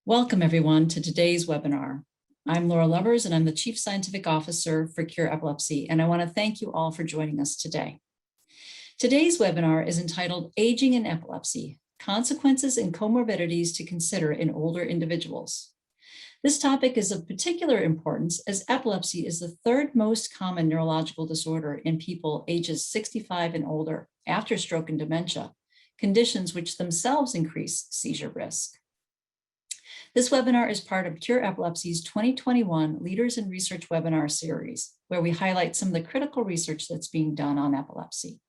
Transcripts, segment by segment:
Welcome everyone to today's webinar. I'm Laura Lovers and I'm the Chief Scientific Officer for Cure Epilepsy, and I want to thank you all for joining us today. Today's webinar is entitled Aging in Epilepsy, Consequences and Comorbidities to Consider in Older Individuals. This topic is of particular importance as epilepsy is the third most common neurological disorder in people ages 65 and older after stroke and dementia, conditions which themselves increase seizure risk. This webinar is part of Cure Epilepsy's 2021 Leaders in Research webinar series, where we highlight some of the critical research that's being done on epilepsy.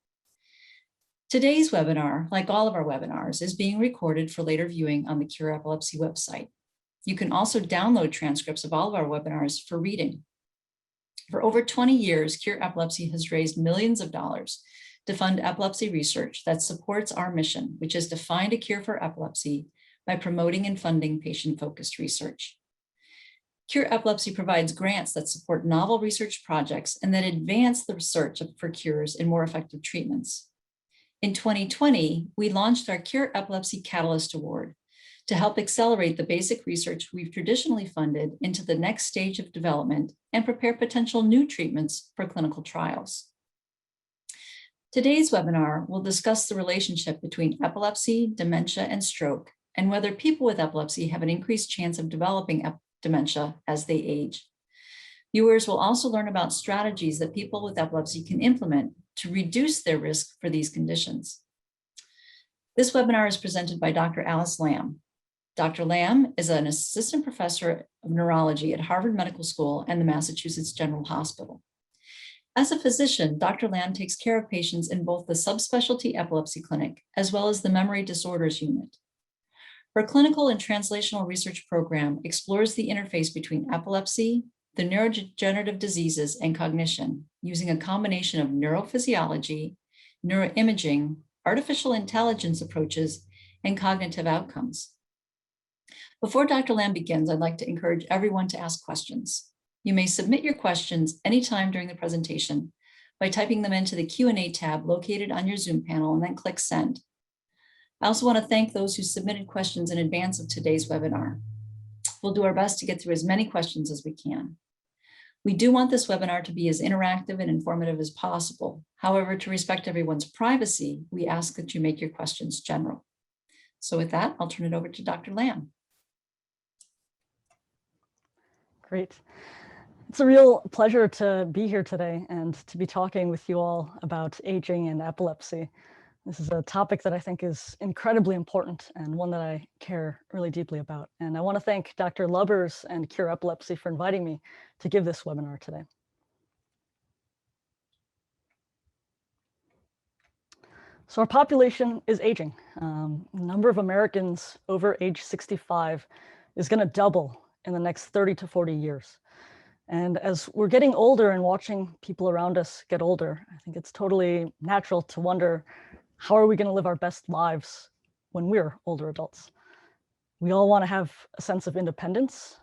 Today's webinar, like all of our webinars, is being recorded for later viewing on the Cure Epilepsy website. You can also download transcripts of all of our webinars for reading. For over 20 years, Cure Epilepsy has raised millions of dollars to fund epilepsy research that supports our mission, which is to find a cure for epilepsy by promoting and funding patient-focused research. Cure Epilepsy provides grants that support novel research projects and that advance the research for cures and more effective treatments. In 2020, we launched our Cure Epilepsy Catalyst Award to help accelerate the basic research we've traditionally funded into the next stage of development and prepare potential new treatments for clinical trials. Today's webinar will discuss the relationship between epilepsy, dementia, and stroke, and whether people with epilepsy have an increased chance of developing dementia as they age. Viewers will also learn about strategies that people with epilepsy can implement to reduce their risk for these conditions. This webinar is presented by Dr. Alice Lamb. Dr. Lamb is an Assistant Professor of Neurology at Harvard Medical School and the Massachusetts General Hospital. As a physician, Dr. Lamb takes care of patients in both the subspecialty Epilepsy Clinic as well as the Memory Disorders Unit. Her clinical and translational research program explores the interface between epilepsy, the neurodegenerative diseases, and cognition using a combination of neurophysiology, neuroimaging, artificial intelligence approaches, and cognitive outcomes. Before Dr. Lamb begins, I'd like to encourage everyone to ask questions. You may submit your questions anytime during the presentation by typing them into the Q&A tab located on your Zoom panel and then click Send. I also want to thank those who submitted questions in advance of today's webinar. We'll do our best to get through as many questions as we can. We do want this webinar to be as interactive and informative as possible. However, to respect everyone's privacy, we ask that you make your questions general. So with that, I'll turn it over to Dr. Lamb. Great. It's a real pleasure to be here today and to be talking with you all about aging and epilepsy. This is a topic that I think is incredibly important and one that I care really deeply about. And I want to thank Dr. Lubbers and Cure Epilepsy for inviting me to give this webinar today. So our population is aging. The number of Americans over age 65 is going to double in the next 30 to 40 years. And as we're getting older and watching people around us get older, I think it's totally natural to wonder, how are we going to live our best lives when we're older adults? We all want to have a sense of independence.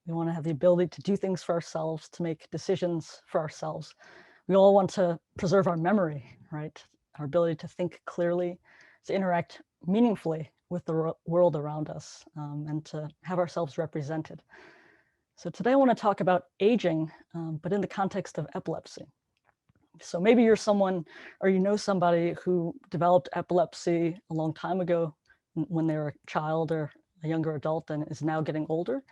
We want to have the ability to do things for ourselves, to make decisions for ourselves. We all want to preserve our memory, right? Our ability to think clearly, to interact meaningfully with the world around us, and to have ourselves represented. So today I want to talk about aging, but in the context of epilepsy. So maybe you're someone, or you know somebody who developed epilepsy a long time ago when they were a child or a younger adult and is now getting older.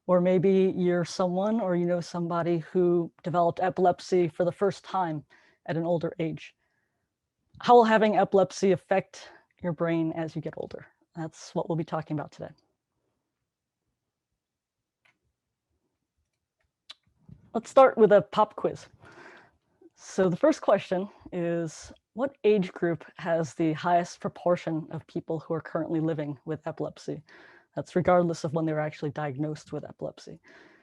Or maybe you're someone, or you know somebody who developed epilepsy for the first time at an older age. How will having epilepsy affect your brain as you get older? That's what we'll be talking about today. Let's start with a pop quiz. So the first question is, what age group has the highest proportion of people who are currently living with epilepsy? That's regardless of when they were actually diagnosed with epilepsy.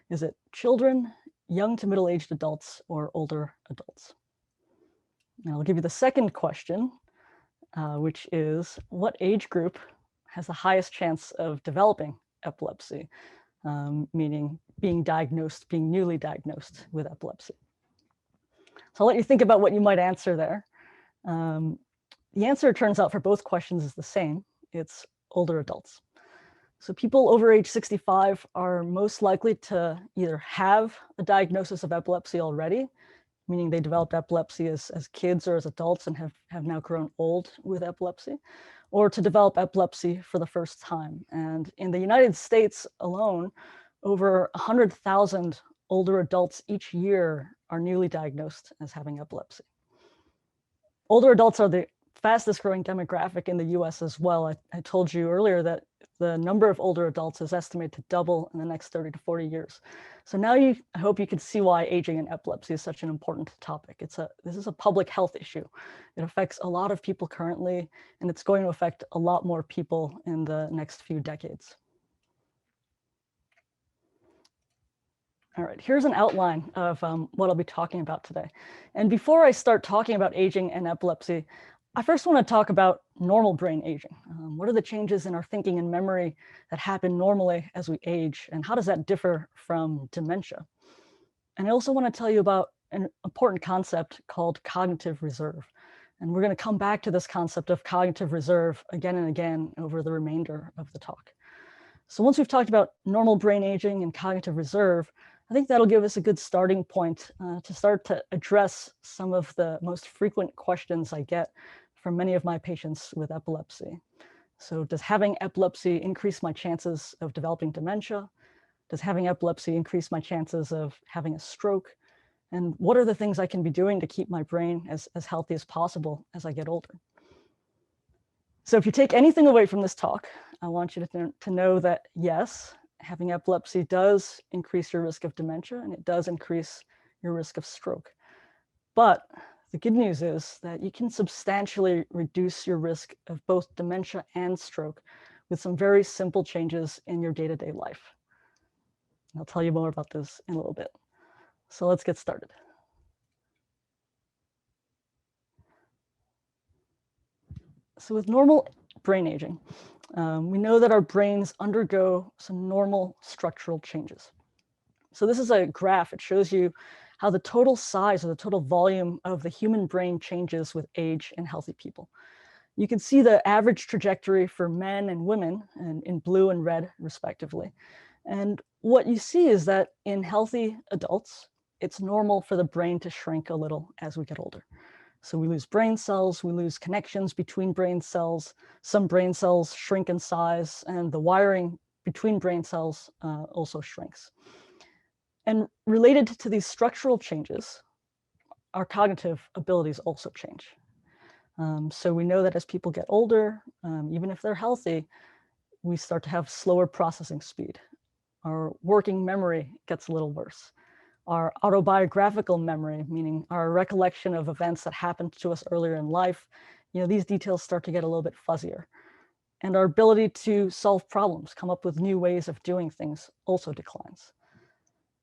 Is it children, young to middle-aged adults, or older adults? Now I'll give you the second question, which is, what age group has the highest chance of developing epilepsy, meaning being newly diagnosed with epilepsy? So I'll let you think about what you might answer there. The answer, it turns out, for both questions is the same. It's older adults. So people over age 65 are most likely to either have a diagnosis of epilepsy already, meaning they developed epilepsy as kids or as adults and have now grown old with epilepsy, or to develop epilepsy for the first time. And in the United States alone, over 100,000 older adults each year are newly diagnosed as having epilepsy. Older adults are the fastest growing demographic in the US as well. I told you earlier that the number of older adults is estimated to double in the next 30 to 40 years. So now I hope you can see why aging and epilepsy is such an important topic. This is a public health issue. It affects a lot of people currently, and it's going to affect a lot more people in the next few decades. All right, here's an outline of what I'll be talking about today. And before I start talking about aging and epilepsy, I first want to talk about normal brain aging. What are the changes in our thinking and memory that happen normally as we age, and how does that differ from dementia? And I also want to tell you about an important concept called cognitive reserve. And we're going to come back to this concept of cognitive reserve again and again over the remainder of the talk. So once we've talked about normal brain aging and cognitive reserve, I think that'll give us a good starting point to start to address some of the most frequent questions I get from many of my patients with epilepsy. So does having epilepsy increase my chances of developing dementia? Does having epilepsy increase my chances of having a stroke? And what are the things I can be doing to keep my brain as healthy as possible as I get older? So if you take anything away from this talk, I want you to know that yes, having epilepsy does increase your risk of dementia, and it does increase your risk of stroke. But the good news is that you can substantially reduce your risk of both dementia and stroke with some very simple changes in your day-to-day life. I'll tell you more about this in a little bit. So let's get started. So with normal brain aging, we know that our brains undergo some normal structural changes. So this is a graph. It shows you how the total size or the total volume of the human brain changes with age in healthy people. You can see the average trajectory for men and women in blue and red, respectively. And what you see is that in healthy adults, it's normal for the brain to shrink a little as we get older. So we lose brain cells, we lose connections between brain cells, some brain cells shrink in size, and the wiring between brain cells also shrinks. And related to these structural changes, our cognitive abilities also change. So we know that as people get older, even if they're healthy, we start to have slower processing speed. Our working memory gets a little worse. Our autobiographical memory, meaning our recollection of events that happened to us earlier in life, these details start to get a little bit fuzzier. And our ability to solve problems, come up with new ways of doing things, also declines.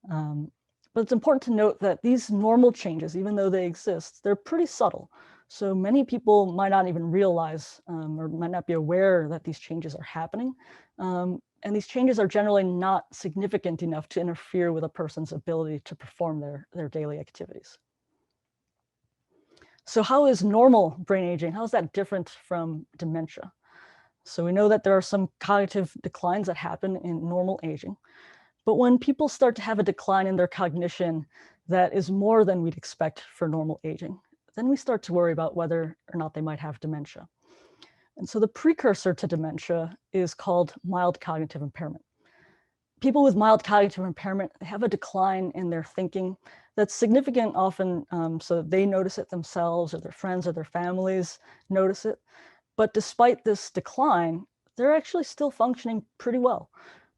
But it's important to note that these normal changes, even though they exist, they're pretty subtle. So many people might not even realize or might not be aware that these changes are happening. And these changes are generally not significant enough to interfere with a person's ability to perform their daily activities. So how is normal brain aging? How is that different from dementia? So we know that there are some cognitive declines that happen in normal aging. But when people start to have a decline in their cognition that is more than we'd expect for normal aging, then we start to worry about whether or not they might have dementia. And so the precursor to dementia is called mild cognitive impairment. People with mild cognitive impairment have a decline in their thinking that's significant often, so they notice it themselves or their friends or their families notice it. But despite this decline, they're actually still functioning pretty well.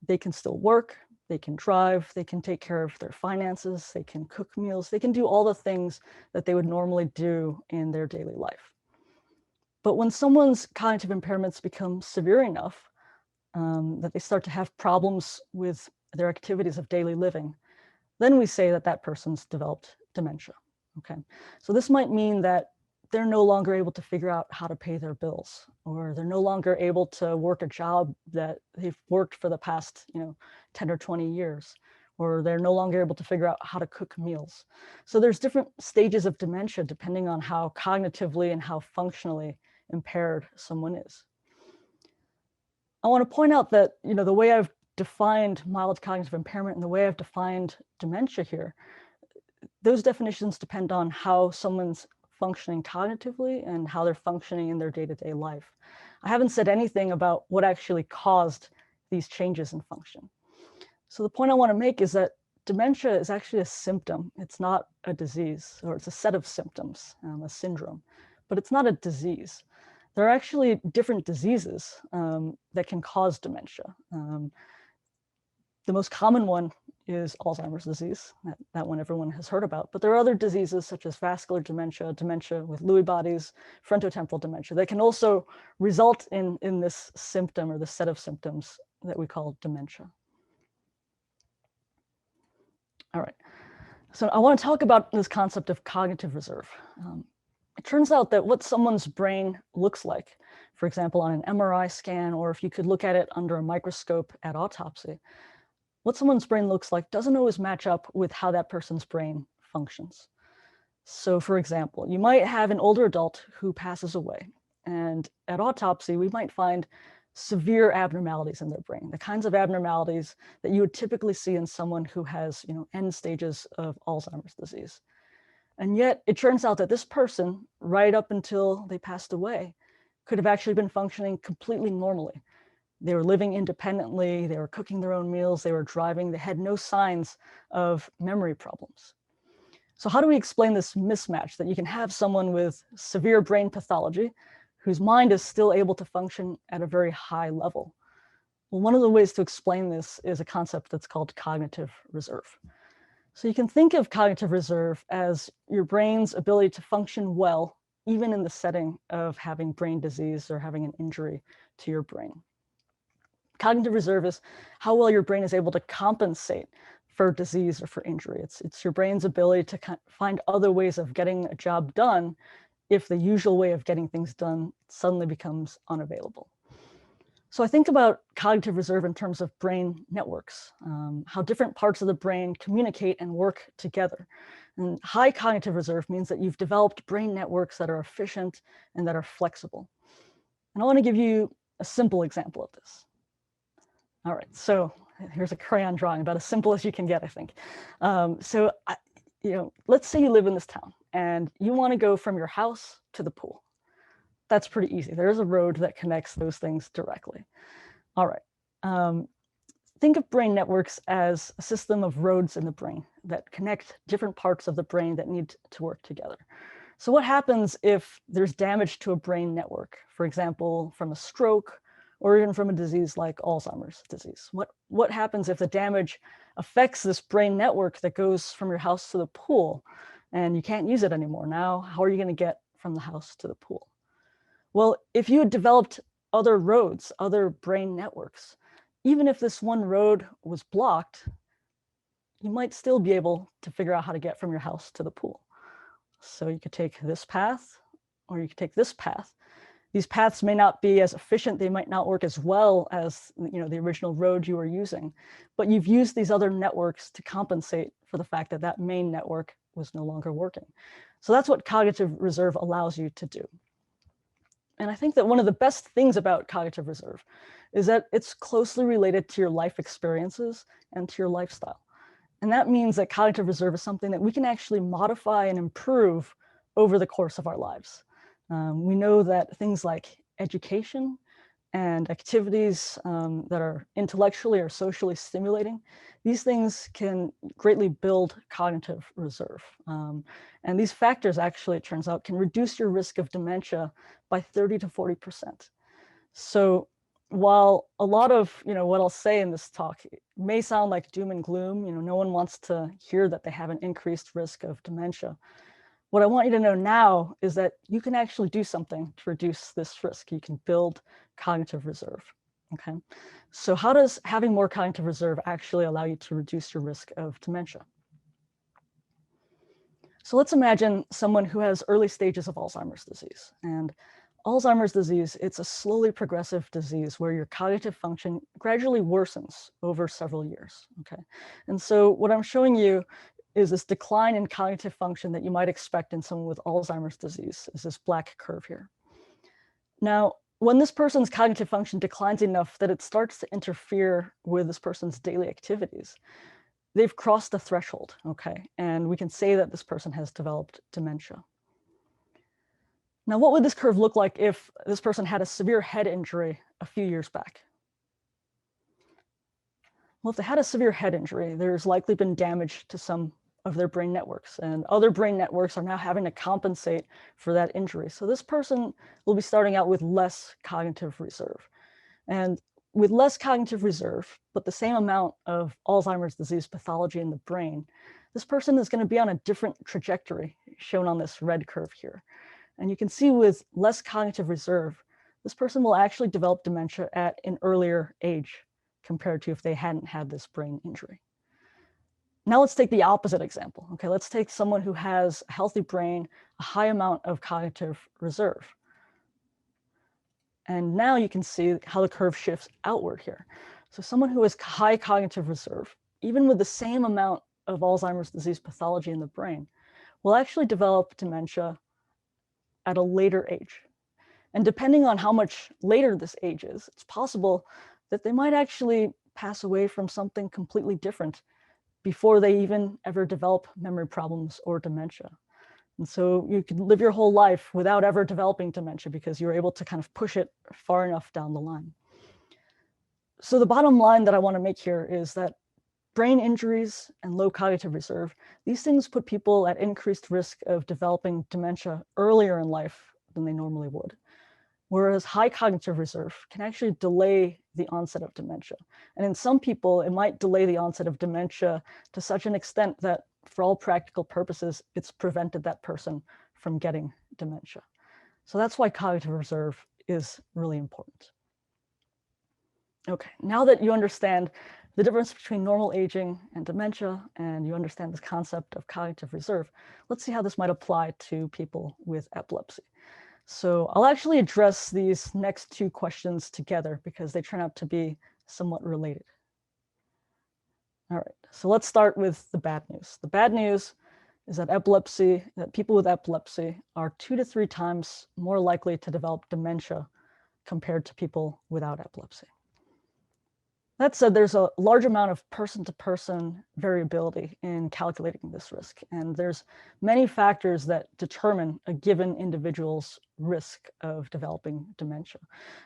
They can still work, they can drive, they can take care of their finances, they can cook meals, they can do all the things that they would normally do in their daily life. But when someone's cognitive impairments become severe enough that they start to have problems with their activities of daily living, then we say that that person's developed dementia. Okay, so this might mean that they're no longer able to figure out how to pay their bills, or they're no longer able to work a job that they've worked for the past 10 or 20 years, or they're no longer able to figure out how to cook meals. So there's different stages of dementia depending on how cognitively and how functionally impaired someone is. I want to point out that, the way I've defined mild cognitive impairment and the way I've defined dementia here, those definitions depend on how someone's functioning cognitively and how they're functioning in their day-to-day life. I haven't said anything about what actually caused these changes in function. So the point I want to make is that dementia is actually a symptom. It's not a disease, or it's a set of symptoms, a syndrome, but it's not a disease. There are actually different diseases that can cause dementia. The most common one is Alzheimer's disease, that one everyone has heard about. But there are other diseases such as vascular dementia, dementia with Lewy bodies, frontotemporal dementia that can also result in this symptom or the set of symptoms that we call dementia. All right, so I want to talk about this concept of cognitive reserve. It turns out that what someone's brain looks like, for example, on an MRI scan, or if you could look at it under a microscope at autopsy, what someone's brain looks like doesn't always match up with how that person's brain functions. So for example, you might have an older adult who passes away, and at autopsy, we might find severe abnormalities in their brain, the kinds of abnormalities that you would typically see in someone who has, end stages of Alzheimer's disease. And yet it turns out that this person, right up until they passed away, could have actually been functioning completely normally. They were living independently, they were cooking their own meals, they were driving, they had no signs of memory problems. So how do we explain this mismatch that you can have someone with severe brain pathology whose mind is still able to function at a very high level? Well, one of the ways to explain this is a concept that's called cognitive reserve. So you can think of cognitive reserve as your brain's ability to function well, even in the setting of having brain disease or having an injury to your brain. Cognitive reserve is how well your brain is able to compensate for disease or for injury. It's your brain's ability to find other ways of getting a job done if the usual way of getting things done suddenly becomes unavailable. So I think about cognitive reserve in terms of brain networks, how different parts of the brain communicate and work together. And high cognitive reserve means that you've developed brain networks that are efficient and that are flexible. And I want to give you a simple example of this. All right, so here's a crayon drawing, about as simple as you can get, I think. Let's say you live in this town and you want to go from your house to the pool. That's pretty easy. There's a road that connects those things directly. All right, think of brain networks as a system of roads in the brain that connect different parts of the brain that need to work together. So what happens if there's damage to a brain network, for example, from a stroke, or even from a disease like Alzheimer's disease? What happens if the damage affects this brain network that goes from your house to the pool and you can't use it anymore? Now, how are you going to get from the house to the pool? Well, if you had developed other roads, other brain networks, even if this one road was blocked, you might still be able to figure out how to get from your house to the pool. So you could take this path, or you could take this path. These paths may not be as efficient, they might not work as well as the original road you were using, but you've used these other networks to compensate for the fact that that main network was no longer working. So that's what cognitive reserve allows you to do. And I think that one of the best things about cognitive reserve is that it's closely related to your life experiences and to your lifestyle. And that means that cognitive reserve is something that we can actually modify and improve over the course of our lives. We know that things like education and activities that are intellectually or socially stimulating, these things can greatly build cognitive reserve. And these factors actually, it turns out, can reduce your risk of dementia by 30 to 40%. So while a lot of what I'll say in this talk may sound like doom and gloom, no one wants to hear that they have an increased risk of dementia. What I want you to know now is that you can actually do something to reduce this risk. You can build cognitive reserve, okay? So how does having more cognitive reserve actually allow you to reduce your risk of dementia? So let's imagine someone who has early stages of Alzheimer's disease. And Alzheimer's disease, it's a slowly progressive disease where your cognitive function gradually worsens over several years, okay? And so what I'm showing you is this decline in cognitive function that you might expect in someone with Alzheimer's disease, is this black curve here. Now, when this person's cognitive function declines enough that it starts to interfere with this person's daily activities, they've crossed the threshold, okay? And we can say that this person has developed dementia. Now, what would this curve look like if this person had a severe head injury a few years back? Well, if they had a severe head injury, there's likely been damage to some of their brain networks, and other brain networks are now having to compensate for that injury. So this person will be starting out with less cognitive reserve. And with less cognitive reserve, but the same amount of Alzheimer's disease pathology in the brain, this person is going to be on a different trajectory, shown on this red curve here. And you can see with less cognitive reserve, this person will actually develop dementia at an earlier age compared to if they hadn't had this brain injury. Now let's take the opposite example. Okay, let's take someone who has a healthy brain, a high amount of cognitive reserve. And now you can see how the curve shifts outward here. So someone who has high cognitive reserve, even with the same amount of Alzheimer's disease pathology in the brain, will actually develop dementia at a later age. And depending on how much later this age is, it's possible that they might actually pass away from something completely different before they even ever develop memory problems or dementia. And so you could live your whole life without ever developing dementia because you're able to kind of push it far enough down the line. So the bottom line that I want to make here is that brain injuries and low cognitive reserve, these things put people at increased risk of developing dementia earlier in life than they normally would. Whereas high cognitive reserve can actually delay the onset of dementia. And in some people, it might delay the onset of dementia to such an extent that for all practical purposes, it's prevented that person from getting dementia. So that's why cognitive reserve is really important. Okay, now that you understand the difference between normal aging and dementia, and you understand this concept of cognitive reserve, let's see how this might apply to people with epilepsy. So I'll actually address these next two questions together because they turn out to be somewhat related. All right, so let's start with the bad news. The bad news is that people with epilepsy are 2 to 3 times more likely to develop dementia compared to people without epilepsy. That said, there's a large amount of person-to-person variability in calculating this risk, and there's many factors that determine a given individual's risk of developing dementia.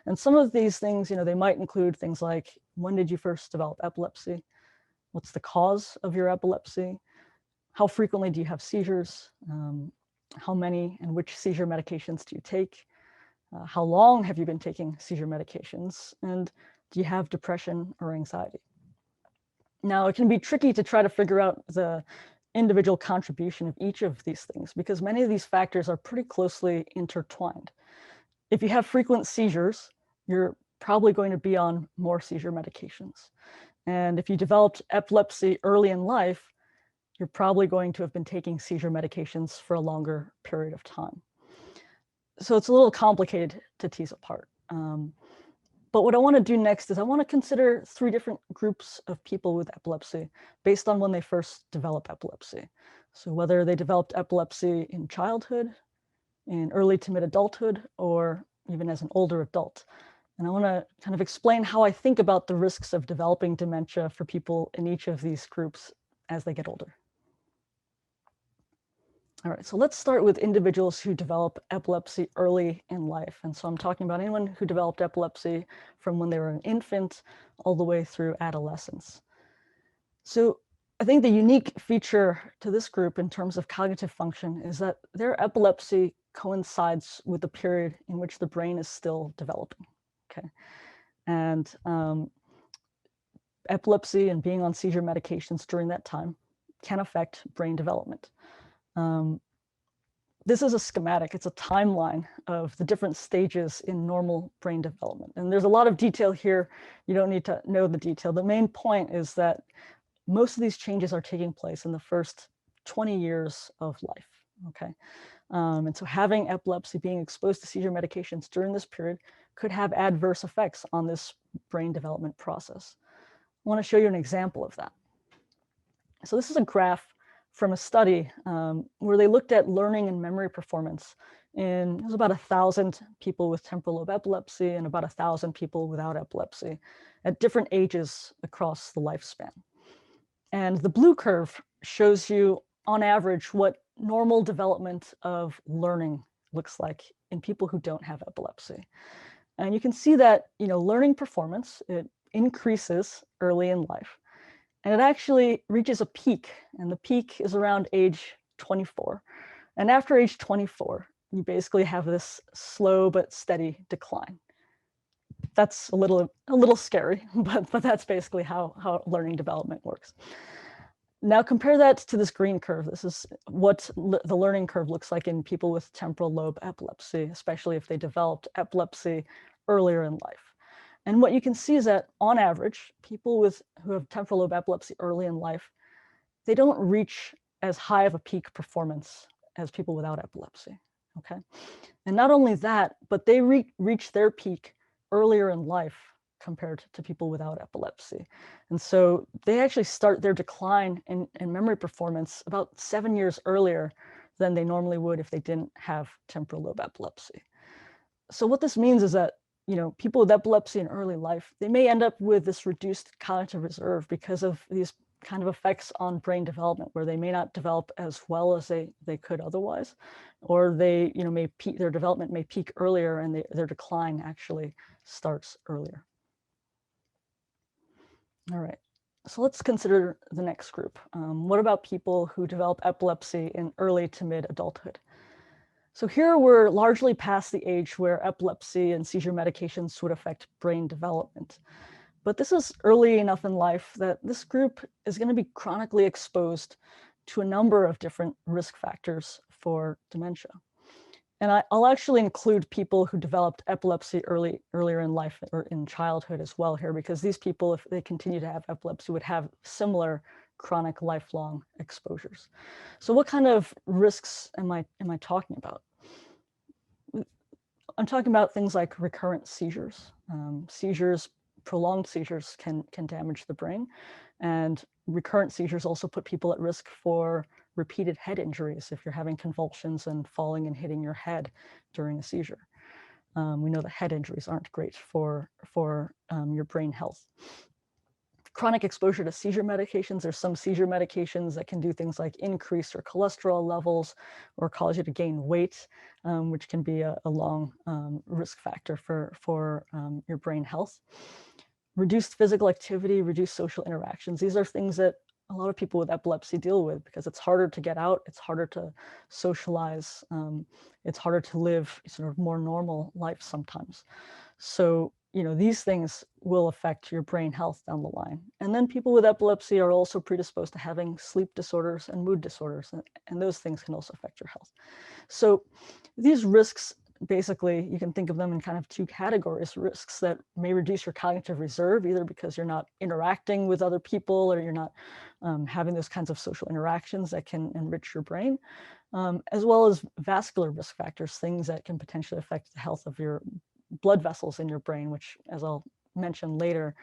And some of these things, they might include things like, when did you first develop epilepsy? What's the cause of your epilepsy? How frequently do you have seizures? How many and which seizure medications do you take? How long have you been taking seizure medications? And do you have depression or anxiety? Now, it can be tricky to try to figure out the individual contribution of each of these things because many of these factors are pretty closely intertwined. If you have frequent seizures, you're probably going to be on more seizure medications. And if you developed epilepsy early in life, you're probably going to have been taking seizure medications for a longer period of time. So it's a little complicated to tease apart. But what I want to do next is I want to consider 3 different groups of people with epilepsy based on when they first develop epilepsy. So whether they developed epilepsy in childhood, in early to mid-adulthood, or even as an older adult. And I want to kind of explain how I think about the risks of developing dementia for people in each of these groups as they get older. All right, so let's start with individuals who develop epilepsy early in life. And so I'm talking about anyone who developed epilepsy from when they were an infant all the way through adolescence. So I think the unique feature to this group in terms of cognitive function is that their epilepsy coincides with the period in which the brain is still developing, okay? And epilepsy and being on seizure medications during that time can affect brain development. This is a schematic. It's a timeline of the different stages in normal brain development. And there's a lot of detail here. You don't need to know the detail. The main point is that most of these changes are taking place in the first 20 years of life, okay? And so having epilepsy, being exposed to seizure medications during this period could have adverse effects on this brain development process. I want to show you an example of that. So this is a graph from a study where they looked at learning and memory performance And there's about 1,000 people with temporal lobe epilepsy and about 1,000 people without epilepsy at different ages across the lifespan. And the blue curve shows you, on average, what normal development of learning looks like in people who don't have epilepsy. And you can see that, learning performance, it increases early in life. And it actually reaches a peak, and the peak is around age 24. And after age 24, you basically have this slow but steady decline. That's a little scary, but that's basically how learning development works. Now compare that to this green curve. This is what the learning curve looks like in people with temporal lobe epilepsy, especially if they developed epilepsy earlier in life. And what you can see is that on average, people who have temporal lobe epilepsy early in life, they don't reach as high of a peak performance as people without epilepsy, okay? And not only that, but they reach their peak earlier in life compared to people without epilepsy. And so they actually start their decline in memory performance about 7 years earlier than they normally would if they didn't have temporal lobe epilepsy. So what this means is that, people with epilepsy in early life, they may end up with this reduced cognitive reserve because of these kind of effects on brain development, where they may not develop as well as they could otherwise, or they, their development may peak earlier and their decline actually starts earlier. All right, so let's consider the next group. What about people who develop epilepsy in early to mid adulthood? So here we're largely past the age where epilepsy and seizure medications would affect brain development. But this is early enough in life that this group is going to be chronically exposed to a number of different risk factors for dementia. And I'll actually include people who developed epilepsy earlier in life or in childhood as well here, because these people, if they continue to have epilepsy, would have similar chronic lifelong exposures. So what kind of risks am I talking about? I'm talking about things like recurrent seizures. Prolonged seizures can damage the brain, and recurrent seizures also put people at risk for repeated head injuries if you're having convulsions and falling and hitting your head during a seizure. We know that head injuries aren't great for your brain health. Chronic exposure to seizure medications. There's some seizure medications that can do things like increase your cholesterol levels or cause you to gain weight, which can be a long risk factor for your brain health. Reduced physical activity, reduced social interactions. These are things that a lot of people with epilepsy deal with because it's harder to get out, it's harder to socialize, it's harder to live sort of more normal life sometimes. So, these things will affect your brain health down the line. And then people with epilepsy are also predisposed to having sleep disorders and mood disorders, and those things can also affect your health. So these risks, basically, you can think of them in kind of two categories: risks that may reduce your cognitive reserve, either because you're not interacting with other people or you're not having those kinds of social interactions that can enrich your brain, as well as vascular risk factors, things that can potentially affect the health of your blood vessels in your brain, which, as I'll mention later,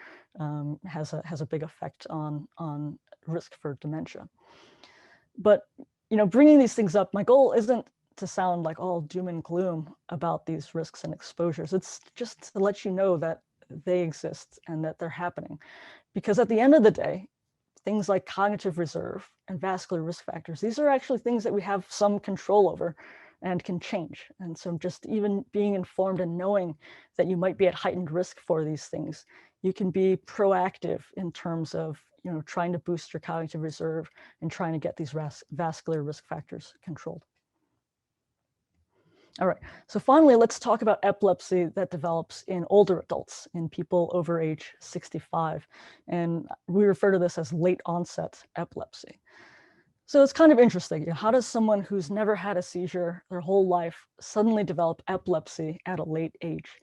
has a big effect on risk for dementia. But bringing these things up, my goal isn't to sound like all doom and gloom about these risks and exposures. It's just to let you know that they exist and that they're happening. Because at the end of the day, things like cognitive reserve and vascular risk factors, these are actually things that we have some control over and can change. And so just even being informed and knowing that you might be at heightened risk for these things, you can be proactive in terms of trying to boost your cognitive reserve and trying to get these vascular risk factors controlled. All right, so finally, let's talk about epilepsy that develops in older adults, in people over age 65. And we refer to this as late onset epilepsy. So it's kind of interesting. How does someone who's never had a seizure their whole life suddenly develop epilepsy at a late age?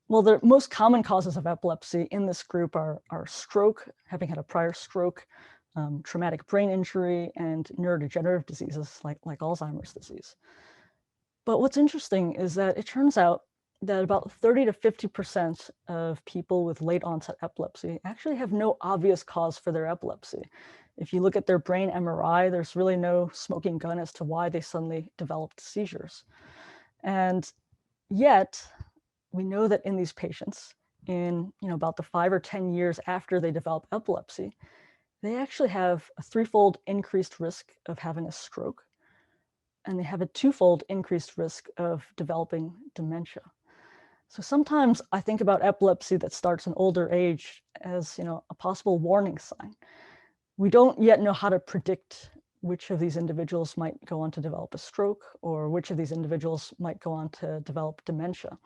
Well, the most common causes of epilepsy in this group are stroke, having had a prior stroke, traumatic brain injury, and neurodegenerative diseases like Alzheimer's disease. But what's interesting is that it turns out that about 30 to 50% of people with late onset epilepsy actually have no obvious cause for their epilepsy. If you look at their brain MRI, there's really no smoking gun as to why they suddenly developed seizures. And yet, we know that in these patients, in about the 5 or 10 years after they develop epilepsy, they actually have a threefold increased risk of having a stroke, and they have a twofold increased risk of developing dementia. So sometimes I think about epilepsy that starts in older age as a possible warning sign. We don't yet know how to predict which of these individuals might go on to develop a stroke or which of these individuals might go on to develop dementia.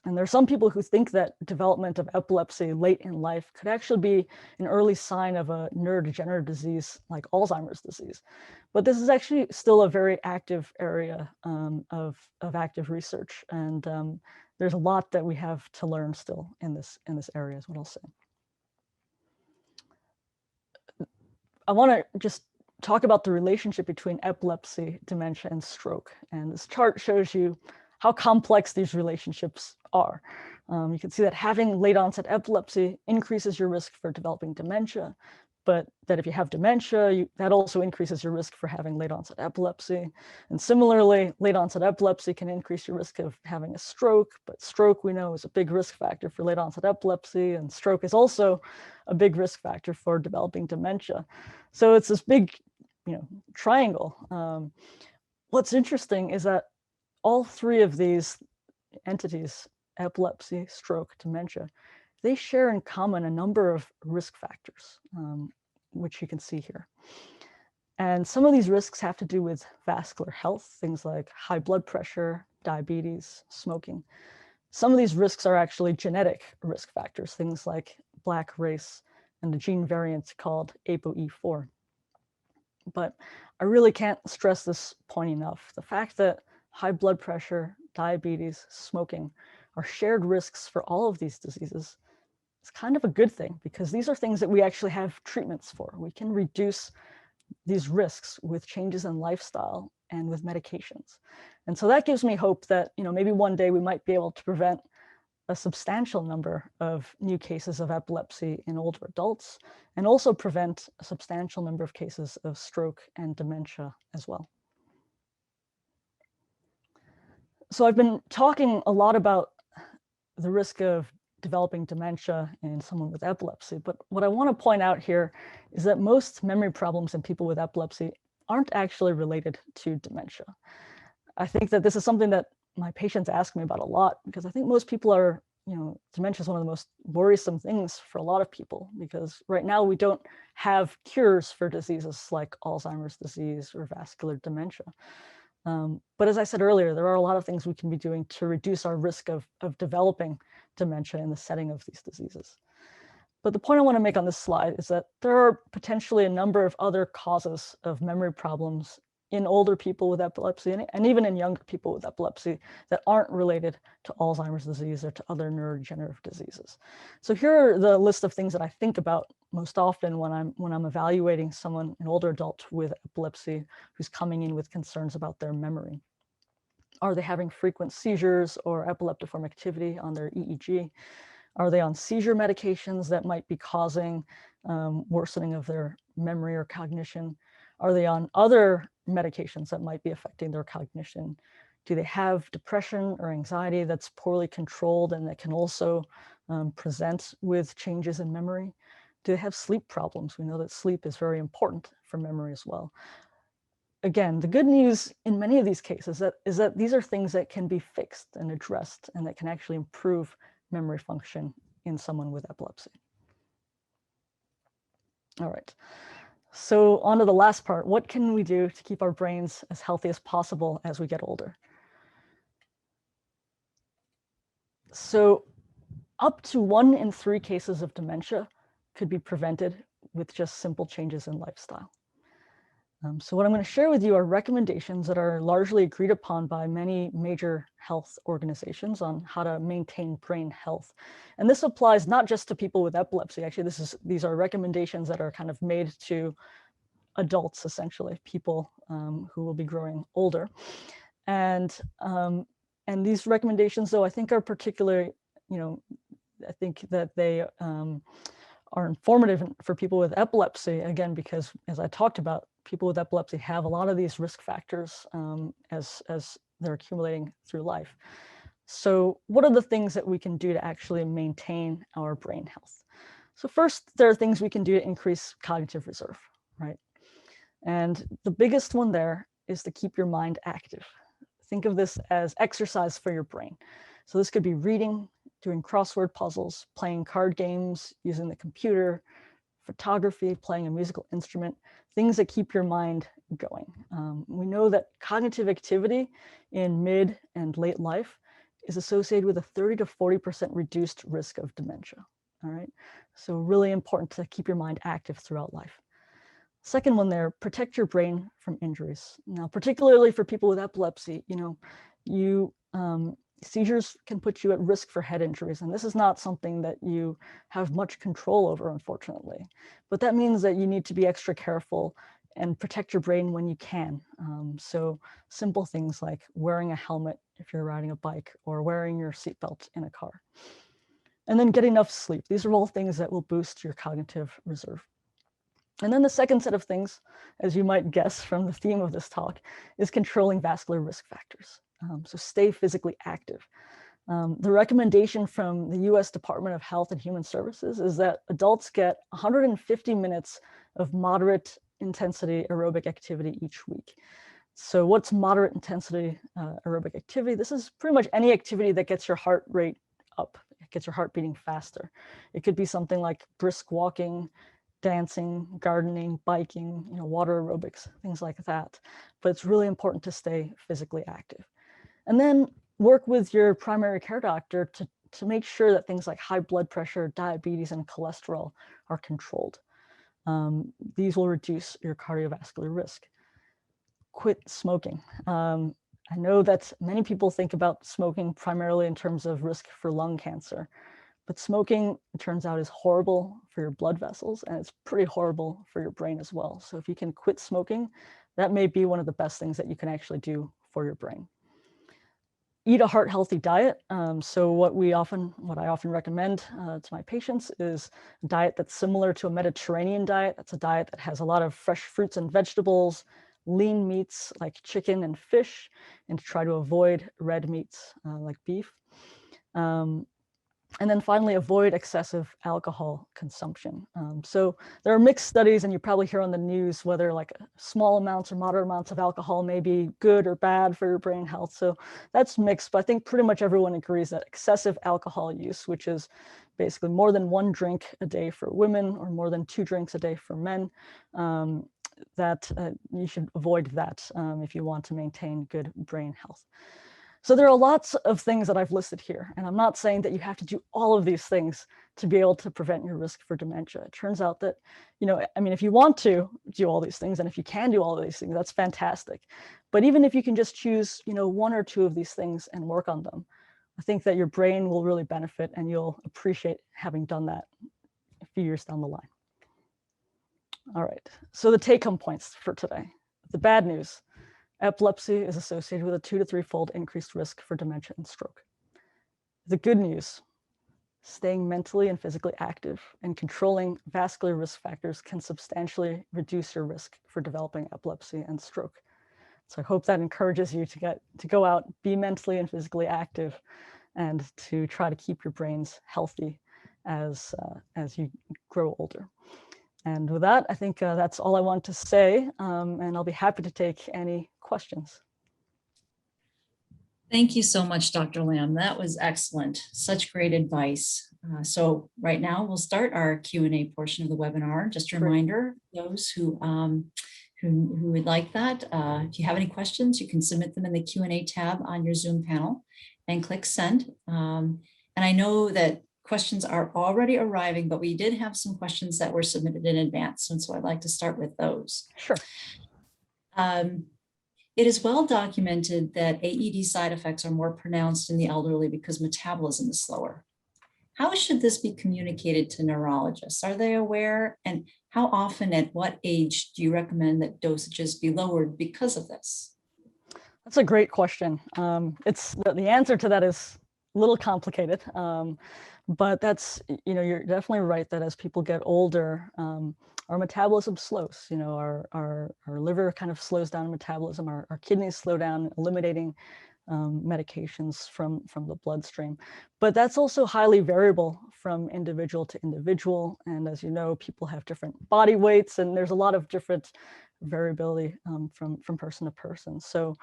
And there are some people who think that development of epilepsy late in life could actually be an early sign of a neurodegenerative disease like Alzheimer's disease. But this is actually still a very active area of active research. And there's a lot that we have to learn still in this area, is what I'll say. I want to just talk about the relationship between epilepsy, dementia, and stroke. And this chart shows you how complex these relationships are. You can see that having late onset epilepsy increases your risk for developing dementia, but that if you have dementia, that also increases your risk for having late onset epilepsy. And similarly, late onset epilepsy can increase your risk of having a stroke, but stroke we know is a big risk factor for late onset epilepsy, and stroke is also a big risk factor for developing dementia. So it's this big, triangle. What's interesting is that all three of these entities, epilepsy, stroke, dementia, they share in common a number of risk factors, which you can see here. And some of these risks have to do with vascular health, things like high blood pressure, diabetes, smoking. Some of these risks are actually genetic risk factors, things like Black race and a gene variant called ApoE4. But I really can't stress this point enough. The fact that high blood pressure, diabetes, smoking are shared risks for all of these diseases is kind of a good thing, because these are things that we actually have treatments for. We can reduce these risks with changes in lifestyle and with medications. And so that gives me hope that maybe one day we might be able to prevent a substantial number of new cases of epilepsy in older adults, and also prevent a substantial number of cases of stroke and dementia as well. So I've been talking a lot about the risk of developing dementia in someone with epilepsy, but what I want to point out here is that most memory problems in people with epilepsy aren't actually related to dementia. I think that this is something that my patients ask me about a lot, because I think most people are, dementia is one of the most worrisome things for a lot of people, because right now we don't have cures for diseases like Alzheimer's disease or vascular dementia. But as I said earlier, there are a lot of things we can be doing to reduce our risk of developing dementia in the setting of these diseases. But the point I want to make on this slide is that there are potentially a number of other causes of memory problems in older people with epilepsy, and even in younger people with epilepsy, that aren't related to Alzheimer's disease or to other neurodegenerative diseases. So here are the list of things that I think about most often when I'm evaluating someone, an older adult with epilepsy, who's coming in with concerns about their memory. Are they having frequent seizures or epileptiform activity on their EEG? Are they on seizure medications that might be causing worsening of their memory or cognition? Are they on other medications that might be affecting their cognition? Do they have depression or anxiety that's poorly controlled and that can also present with changes in memory? Do they have sleep problems? We know that sleep is very important for memory as well. Again, the good news in many of these cases is that these are things that can be fixed and addressed, and that can actually improve memory function in someone with epilepsy. All right. So on to the last part. What can we do to keep our brains as healthy as possible as we get older? So up to 1 in 3 cases of dementia could be prevented with just simple changes in lifestyle. So what I'm going to share with you are recommendations that are largely agreed upon by many major health organizations on how to maintain brain health. And this applies not just to people with epilepsy. Actually, these are recommendations that are kind of made to adults, essentially, people who will be growing older. And these recommendations, though, I think are particularly, I think that they are informative for people with epilepsy, again, because as I talked about, people with epilepsy have a lot of these risk factors as they're accumulating through life. So what are the things that we can do to actually maintain our brain health? So first, there are things we can do to increase cognitive reserve, right? And the biggest one there is to keep your mind active. Think of this as exercise for your brain. So this could be reading, doing crossword puzzles, playing card games, using the computer, photography, playing a musical instrument, things that keep your mind going. We know that cognitive activity in mid and late life is associated with a 30 to 40% reduced risk of dementia. All right, so really important to keep your mind active throughout life. Second one there, protect your brain from injuries. Now, particularly for people with epilepsy, seizures can put you at risk for head injuries, and this is not something that you have much control over, unfortunately. But that means that you need to be extra careful and protect your brain when you can. So simple things like wearing a helmet if you're riding a bike or wearing your seatbelt in a car. And then get enough sleep. These are all things that will boost your cognitive reserve. And then the second set of things, as you might guess from the theme of this talk, is controlling vascular risk factors. So stay physically active. The recommendation from the US Department of Health and Human Services is that adults get 150 minutes of moderate intensity aerobic activity each week. So what's moderate intensity aerobic activity? This is pretty much any activity that gets your heart rate up, gets your heart beating faster. It could be something like brisk walking, dancing, gardening, biking, water aerobics, things like that. But it's really important to stay physically active. And then work with your primary care doctor to make sure that things like high blood pressure, diabetes, and cholesterol are controlled. These will reduce your cardiovascular risk. Quit smoking. I know that many people think about smoking primarily in terms of risk for lung cancer, but smoking, it turns out, is horrible for your blood vessels, and it's pretty horrible for your brain as well. So if you can quit smoking, that may be one of the best things that you can actually do for your brain. Eat a heart-healthy diet. So what I often recommend to my patients is a diet that's similar to a Mediterranean diet. That's a diet that has a lot of fresh fruits and vegetables, lean meats like chicken and fish, and to try to avoid red meats like beef. And then finally, avoid excessive alcohol consumption. So there are mixed studies, and you probably hear on the news whether like small amounts or moderate amounts of alcohol may be good or bad for your brain health. So that's mixed, but I think pretty much everyone agrees that excessive alcohol use, which is basically more than 1 drink a day for women or more than 2 drinks a day for men, that you should avoid that if you want to maintain good brain health. So there are lots of things that I've listed here, and I'm not saying that you have to do all of these things to be able to prevent your risk for dementia. It turns out that, if you want to do all these things, and if you can do all of these things, that's fantastic. But even if you can just choose, 1 or 2 of these things and work on them, I think that your brain will really benefit, and you'll appreciate having done that a few years down the line. All right, so the take-home points for today. The bad news: epilepsy is associated with a 2 to 3-fold increased risk for dementia and stroke. The good news: staying mentally and physically active and controlling vascular risk factors can substantially reduce your risk for developing epilepsy and stroke. So I hope that encourages you to go out, be mentally and physically active, and to try to keep your brains healthy as you grow older. And with that, I think that's all I want to say, and I'll be happy to take any questions. Thank you so much, Dr. Lamb. That was excellent. Such great advice. So right now we'll start our Q&A portion of the webinar. Just a reminder, those who would like that, if you have any questions, you can submit them in the Q&A tab on your Zoom panel and click send. And I know that questions are already arriving, but we did have some questions that were submitted in advance, and so I'd like to start with those. Sure. It is well documented that AED side effects are more pronounced in the elderly because metabolism is slower. How should this be communicated to neurologists? Are they aware? And how often, at what age, do you recommend that dosages be lowered because of this? That's a great question. The answer to that is a little complicated, but that's, you're definitely right that as people get older, our metabolism slows. Our liver kind of slows down metabolism, our kidneys slow down, eliminating medications from the bloodstream. But that's also highly variable from individual to individual. And as you know, people have different body weights, and there's a lot of different variability from person to person. So,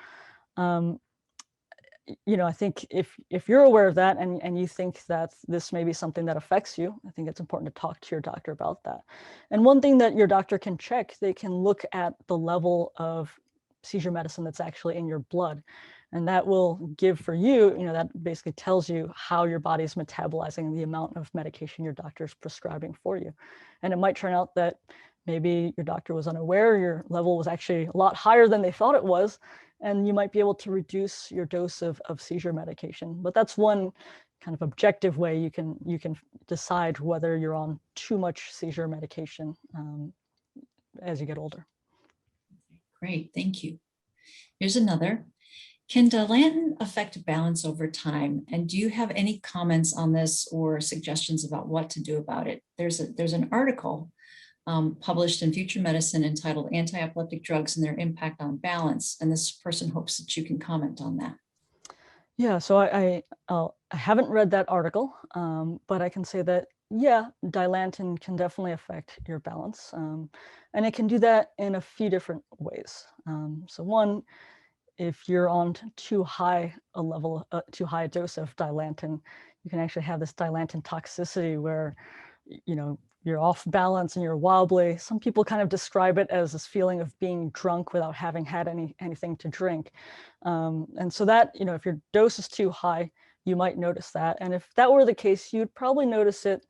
I think if you're aware of that and you think that this may be something that affects you, I think it's important to talk to your doctor about that. And one thing that your doctor can check, they can look at the level of seizure medicine that's actually in your blood. And that will give for you, that basically tells you how your body is metabolizing the amount of medication your doctor is prescribing for you. And it might turn out that maybe your doctor was unaware, your level was actually a lot higher than they thought it was, and you might be able to reduce your dose of seizure medication. But that's one kind of objective way you can decide whether you're on too much seizure medication as you get older. Great, thank you. Here's another. Can Dilantin affect balance over time? And do you have any comments on this or suggestions about what to do about it? There's an article published in Future Medicine entitled Anti-Epileptic Drugs and Their Impact on Balance. And this person hopes that you can comment on that. Yeah, so I haven't read that article, but I can say that, yeah, Dilantin can definitely affect your balance. And it can do that in a few different ways. So one, if you're on too high a dose of Dilantin, you can actually have this Dilantin toxicity where, you're off balance and you're wobbly. Some people kind of describe it as this feeling of being drunk without having had anything to drink. And so that, if your dose is too high, you might notice that. And if that were the case, you'd probably notice it,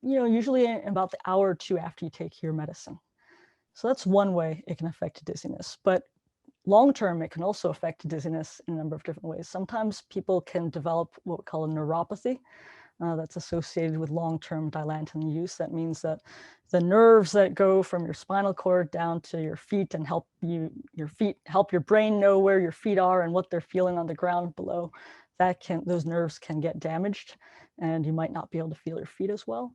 usually in about the hour or two after you take your medicine. So that's one way it can affect dizziness. But long-term, it can also affect dizziness in a number of different ways. Sometimes people can develop what we call a neuropathy that's associated with long-term Dilantin use. That means that the nerves that go from your spinal cord down to your feet and help your brain know where your feet are and what they're feeling on the ground below, those nerves can get damaged, and you might not be able to feel your feet as well.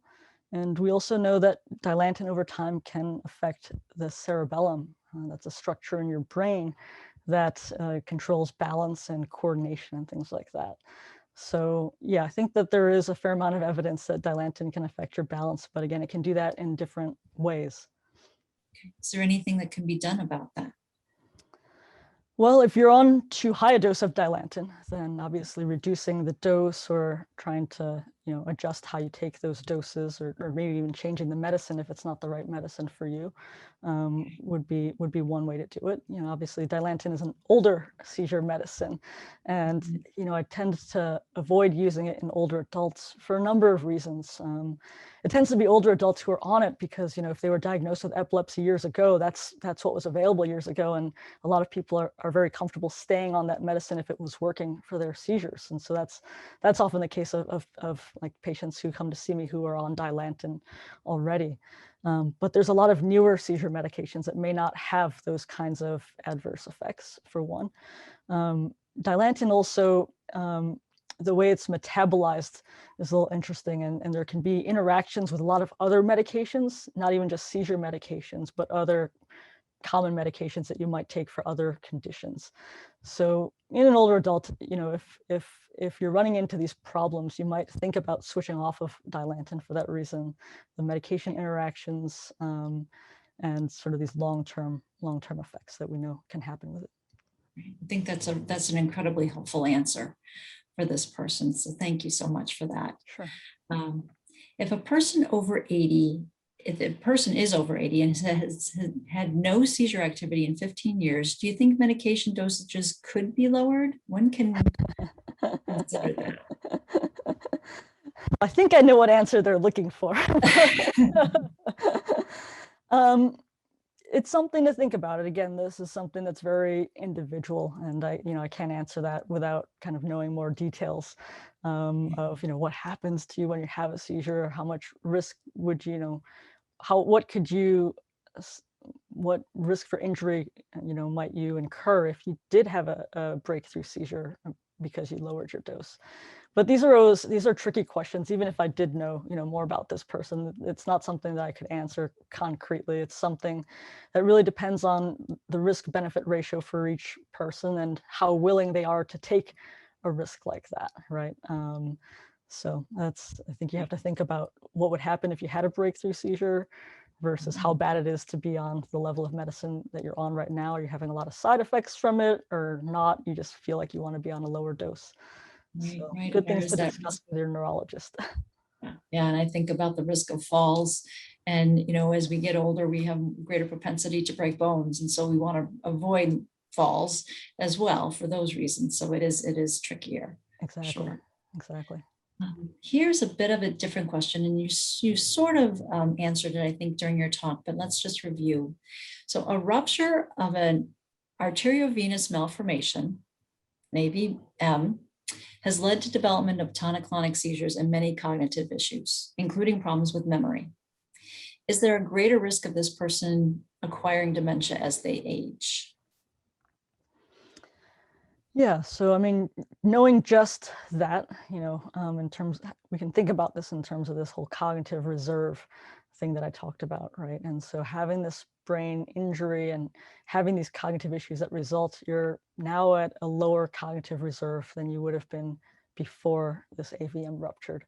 And we also know that Dilantin over time can affect the cerebellum. That's a structure in your brain that controls balance and coordination and things like that. So yeah, I think that there is a fair amount of evidence that Dilantin can affect your balance, but again, it can do that in different ways. Okay. Is there anything that can be done about that? Well, if you're on too high a dose of Dilantin, then obviously reducing the dose or trying to, adjust how you take those doses, or maybe even changing the medicine if it's not the right medicine for you, would be one way to do it. Obviously Dilantin is an older seizure medicine, and I tend to avoid using it in older adults for a number of reasons. It tends to be older adults who are on it because, if they were diagnosed with epilepsy years ago, that's what was available years ago, and a lot of people are very comfortable staying on that medicine if it was working for their seizures. And so that's often the case of like patients who come to see me who are on Dilantin already. But there's a lot of newer seizure medications that may not have those kinds of adverse effects, for one. Dilantin also, the way it's metabolized is a little interesting, and there can be interactions with a lot of other medications, not even just seizure medications, but other common medications that you might take for other conditions. So in an older adult, if you're running into these problems, you might think about switching off of Dilantin for that reason, the medication interactions, and sort of these long-term effects that we know can happen with it. I think that's an incredibly helpful answer for this person. So thank you so much for that. Sure. If a person if the person is over 80 and has had no seizure activity in 15 years, do you think medication dosages could be lowered? When can we consider that? I think I know what answer they're looking for. It's something to think about. Again, this is something that's very individual, and I can't answer that without kind of knowing more details of what happens to you when you have a seizure. How much risk would what risk for injury might you incur if you did have a breakthrough seizure because you lowered your dose? But these are tricky questions. Even if I did know, more about this person, it's not something that I could answer concretely. It's something that really depends on the risk-benefit ratio for each person and how willing they are to take a risk like that, right? So I think you have to think about what would happen if you had a breakthrough seizure versus how bad it is to be on the level of medicine that you're on right now. Are you having a lot of side effects from it or not? You just feel like you want to be on a lower dose. Right, So right. good There things is to that discuss risk. with your neurologist. Yeah, and I think about the risk of falls. And, as we get older, we have greater propensity to break bones. And so we want to avoid falls as well for those reasons. So it is trickier. Exactly. Sure. Exactly. Here's a bit of a different question, and you sort of answered it, I think, during your talk, but let's just review. So a rupture of an arteriovenous malformation, maybe M, has led to development of tonic-clonic seizures and many cognitive issues, including problems with memory. Is there a greater risk of this person acquiring dementia as they age? Yeah, so I mean, knowing just that, we can think about this in terms of this whole cognitive reserve thing that I talked about, right? And so having this brain injury and having these cognitive issues that result, you're now at a lower cognitive reserve than you would have been before this AVM ruptured.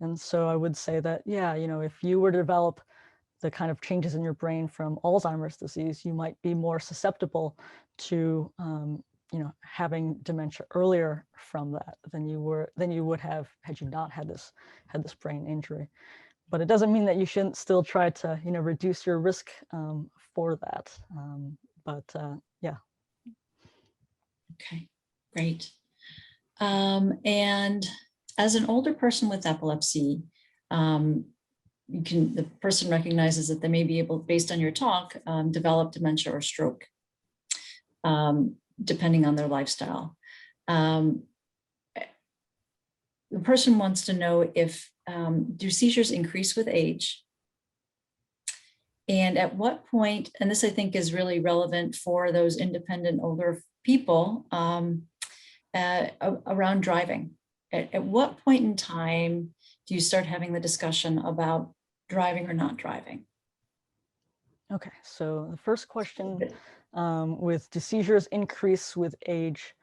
And so I would say that, yeah, if you were to develop the kind of changes in your brain from Alzheimer's disease, you might be more susceptible to having dementia earlier from that than you would have had you not had this brain injury. But it doesn't mean that you shouldn't still try to reduce your risk for that. Yeah. Okay, great. And as an older person with epilepsy, the person recognizes that they may be able, based on your talk, develop dementia or stroke, depending on their lifestyle. The person wants to know if, do seizures increase with age? And at what point, and this I think is really relevant for those independent older people around driving. At what point in time do you start having the discussion about driving or not driving? Okay, so the first question with do seizures increase with age?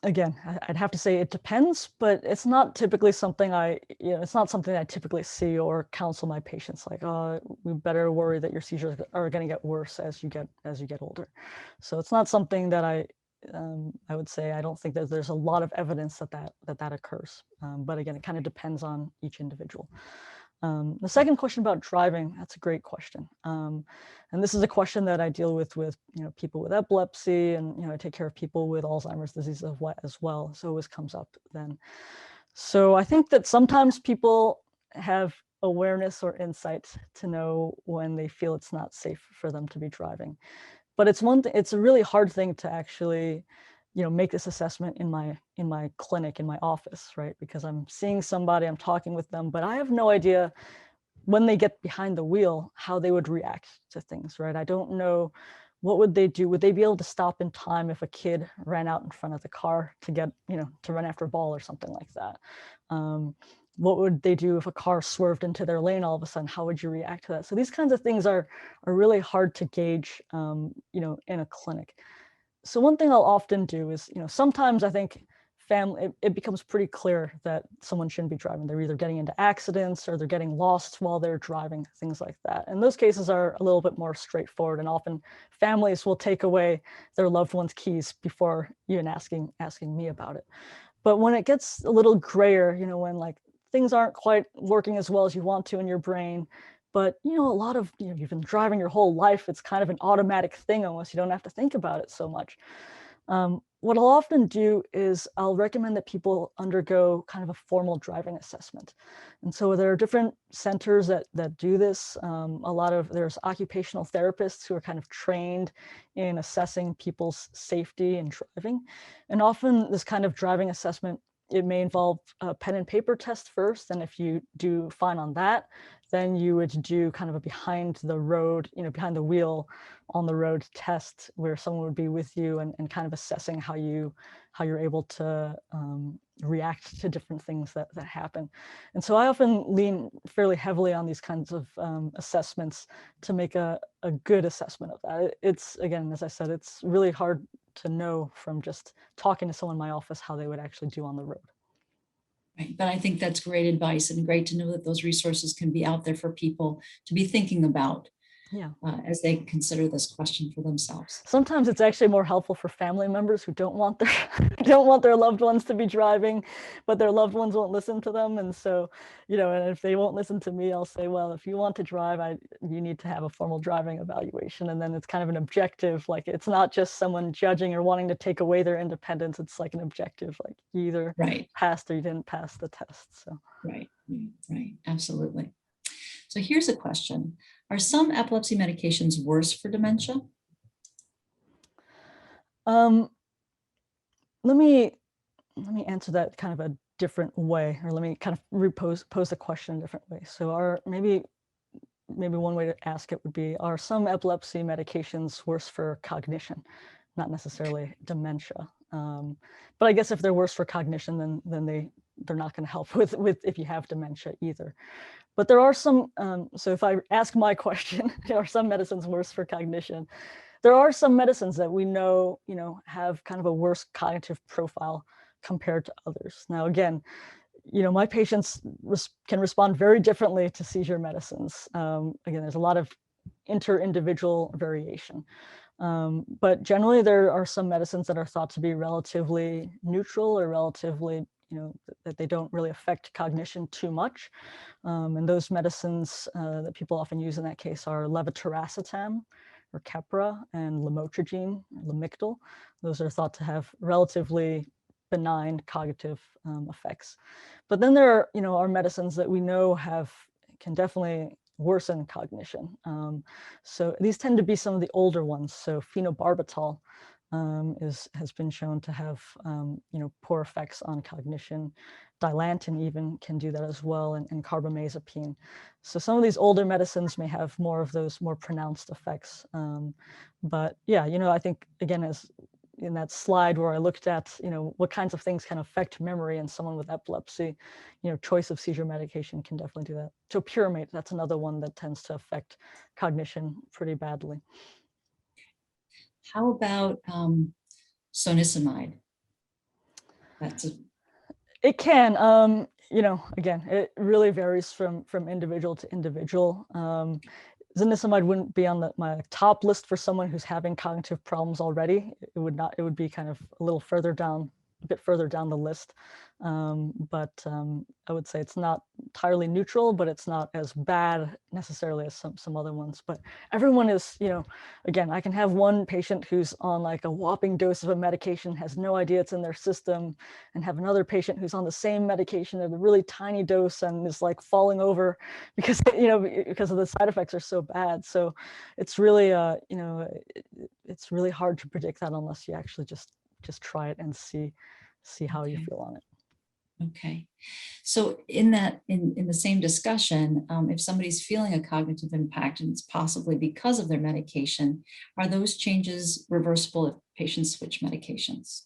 Again, I'd have to say it depends, but it's not typically something it's not something I typically see or counsel my patients like, oh, we better worry that your seizures are going to get worse as you get older. So it's not something that I would say I don't think that there's a lot of evidence that occurs. But again, it kind of depends on each individual. The second question about driving, that's a great question. And this is a question that I deal with people with epilepsy, and I take care of people with Alzheimer's disease as well. So it always comes up then. So I think that sometimes people have awareness or insight to know when they feel it's not safe for them to be driving. But it's a really hard thing to actually make this assessment in my clinic, in my office, right? Because I'm seeing somebody, I'm talking with them, but I have no idea when they get behind the wheel how they would react to things, right? I don't know what would they do. Would they be able to stop in time if a kid ran out in front of the car to get to run after a ball or something like that? What would they do if a car swerved into their lane all of a sudden? How would you react to that? So these kinds of things are really hard to gauge in a clinic. So one thing I'll often do is, sometimes I think it becomes pretty clear that someone shouldn't be driving. They're either getting into accidents or they're getting lost while they're driving, things like that. And those cases are a little bit more straightforward, and often families will take away their loved one's keys before even asking me about it. But when it gets a little grayer, when like things aren't quite working as well as you want to in your brain, but a lot of you've been driving your whole life, it's kind of an automatic thing almost. You don't have to think about it so much. What I'll often do is I'll recommend that people undergo kind of a formal driving assessment. And so there are different centers that do this. There's occupational therapists who are kind of trained in assessing people's safety and driving. And often this kind of driving assessment, it may involve a pen and paper test first. And if you do fine on that, then you would do kind of a behind the road, behind the wheel on the road test where someone would be with you and kind of assessing how you're able to react to different things that happen. And so I often lean fairly heavily on these kinds of assessments to make a good assessment of that. It's, again, as I said, it's really hard to know from just talking to someone in my office how they would actually do on the road. Right. But I think that's great advice, and great to know that those resources can be out there for people to be thinking about Yeah. as they consider this question for themselves. Sometimes it's actually more helpful for family members who don't want their don't want their loved ones to be driving, but their loved ones won't listen to them. And so, and if they won't listen to me, I'll say, well, if you want to drive, you need to have a formal driving evaluation. And then it's kind of an objective, like it's not just someone judging or wanting to take away their independence. It's like an objective, like you either passed or you didn't pass the test. So right, absolutely. So here's a question. Are some epilepsy medications worse for dementia? Let me answer that kind of a different way, or let me kind of pose the question a different way. So maybe one way to ask it would be, are some epilepsy medications worse for cognition? Not necessarily dementia. But I guess if they're worse for cognition, then they're not going to help with if you have dementia either. But there are some, so if I ask my question, are some medicines worse for cognition? There are some medicines that we know, have kind of a worse cognitive profile compared to others. Now, again, my patients can respond very differently to seizure medicines. Again, there's a lot of inter-individual variation. But generally, there are some medicines that are thought to be relatively neutral or relatively, that they don't really affect cognition too much. And those medicines that people often use in that case are levetiracetam, or Keppra, and lamotrigine, or Lamictal. Those are thought to have relatively benign cognitive effects. But then there are medicines that we know can definitely worsen cognition. So these tend to be some of the older ones. So phenobarbital has been shown to have poor effects on cognition. Dilantin even can do that as well, and carbamazepine. So some of these older medicines may have more of those more pronounced effects. But yeah, I think, again, as in that slide where I looked at, what kinds of things can affect memory in someone with epilepsy, choice of seizure medication can definitely do that. Topiramate, that's another one that tends to affect cognition pretty badly. How about sonacimide? It can, again, it really varies from individual to individual. Zonisamide wouldn't be on my top list for someone who's having cognitive problems already. It would not. It would be kind of a bit further down the list. But I would say it's not entirely neutral, but it's not as bad necessarily as some other ones. But everyone is, again, I can have one patient who's on like a whopping dose of a medication, has no idea it's in their system, and have another patient who's on the same medication at a really tiny dose and is like falling over because because of the side effects are so bad. So it's really it's really hard to predict that unless you actually just try it and see how you feel on it. Okay. So in the same discussion, if somebody's feeling a cognitive impact and it's possibly because of their medication, are those changes reversible if patients switch medications?